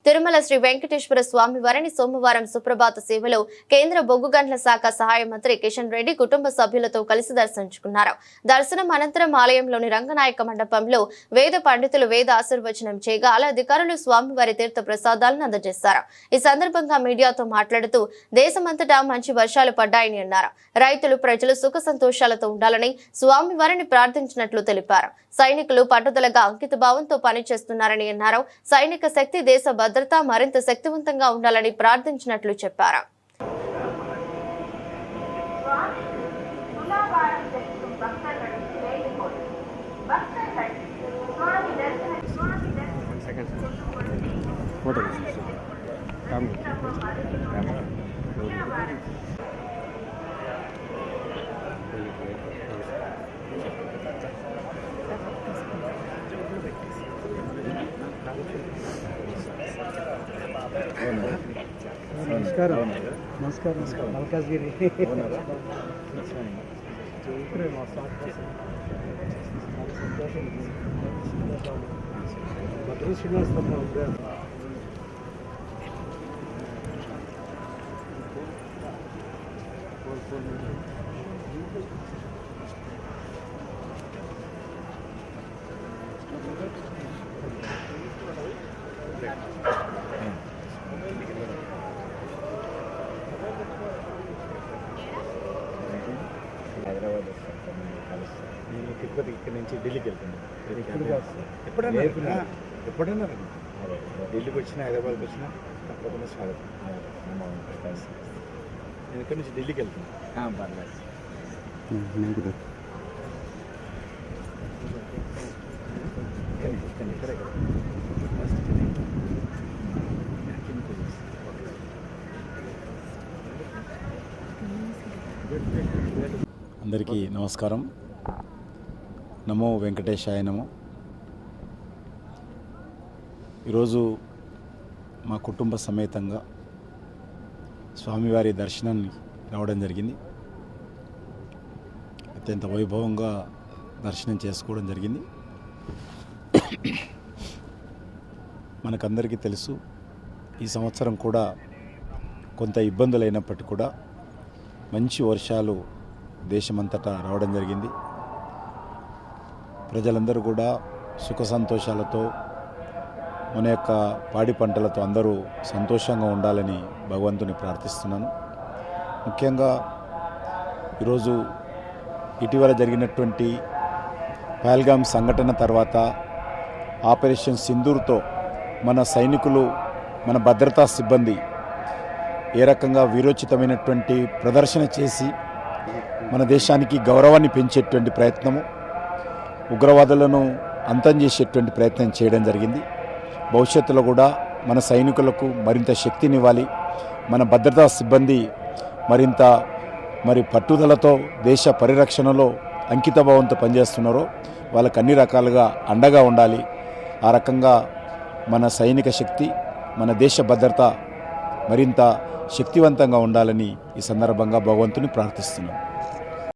తిరుమల శ్రీ వెంకటేశ్వర స్వామి వారిని సోమవారం సుప్రభాత సేవలో కేంద్ర బొగ్గు గనుల శాఖ సహాయ మంత్రి కిషన్ రెడ్డి కుటుంబ సభ్యులతో కలిసి దర్శించుకున్నారు. దర్శనం అనంతరం ఆలయంలోని రంగనాయక మండపంలో వేద పండితులు వేద ఆశీర్వచనం చేయగా అధికారులు స్వామివారి తీర్థ ప్రసాదాలను అందజేశారు. ఈ సందర్భంగా మీడియాతో మాట్లాడుతూ దేశమంతటా మంచి వర్షాలు పడ్డాయని అన్నారు. రైతులు ప్రజలు సుఖ సంతోషాలతో ఉండాలని స్వామివారిని ప్రార్థించినట్లు తెలిపారు. సైనికులు పట్టుదలగా అంకిత భావంతో పనిచేస్తున్నారని అన్నారు. సైనిక శక్తి దేశ భద్రత మరింత శక్తివంతంగా ఉండాలని ప్రార్థించినట్లు చెప్పారు. నమస్కారం నమస్కారం మల్కాజ్గిరి శ్రీనివాస్ హైదరాబాద్ నేను తిరుపతి ఇక్కడి నుంచి ఢిల్లీకి వెళ్తున్నాను. ఎప్పుడైనా ఢిల్లీకి వచ్చినా హైదరాబాద్కి వచ్చినా తప్పకుండా స్వాగతం. నేను ఇక్కడి నుంచి ఢిల్లీకి వెళ్తున్నాను. పర్లేదు. అందరికీ నమస్కారం. నమో వెంకటేశాయ నమో. ఈరోజు మా కుటుంబ సమేతంగా స్వామివారి దర్శనాన్ని రావడం జరిగింది. అత్యంత వైభవంగా దర్శనం చేసుకోవడం జరిగింది. మనకందరికీ తెలుసు, ఈ సంవత్సరం కూడా కొంత ఇబ్బందులు అయినప్పటికీ కూడా మంచి వర్షాలు దేశమంతటా రావడం జరిగింది. ప్రజలందరూ కూడా సుఖ సంతోషాలతో మన యొక్క పాడి పంటలతో అందరూ సంతోషంగా ఉండాలని భగవంతుని ప్రార్థిస్తున్నాను. ముఖ్యంగా ఈరోజు ఇటీవల జరిగినటువంటి పహల్గామ్ సంఘటన తర్వాత ఆపరేషన్ సింధూర్తో మన సైనికులు, మన భద్రతా సిబ్బంది ఏ రకంగా వీరోచితమైనటువంటి ప్రదర్శన చేసి మన దేశానికి గౌరవాన్ని పెంచేటువంటి ప్రయత్నము, ఉగ్రవాదులను అంతం చేసేటువంటి ప్రయత్నం చేయడం జరిగింది. భవిష్యత్తులో కూడా మన సైనికులకు మరింత శక్తినివ్వాలి. మన భద్రతా సిబ్బంది మరింత పట్టుదలతో దేశ పరిరక్షణలో అంకితభావంతో పనిచేస్తున్నారో వాళ్ళకు అన్ని రకాలుగా అండగా ఉండాలి. ఆ రకంగా మన సైనిక శక్తి, మన దేశ భద్రత మరింత శక్తివంతంగా ఉండాలని ఈ సందర్భంగా భగవంతుని ప్రార్థిస్తున్నాం.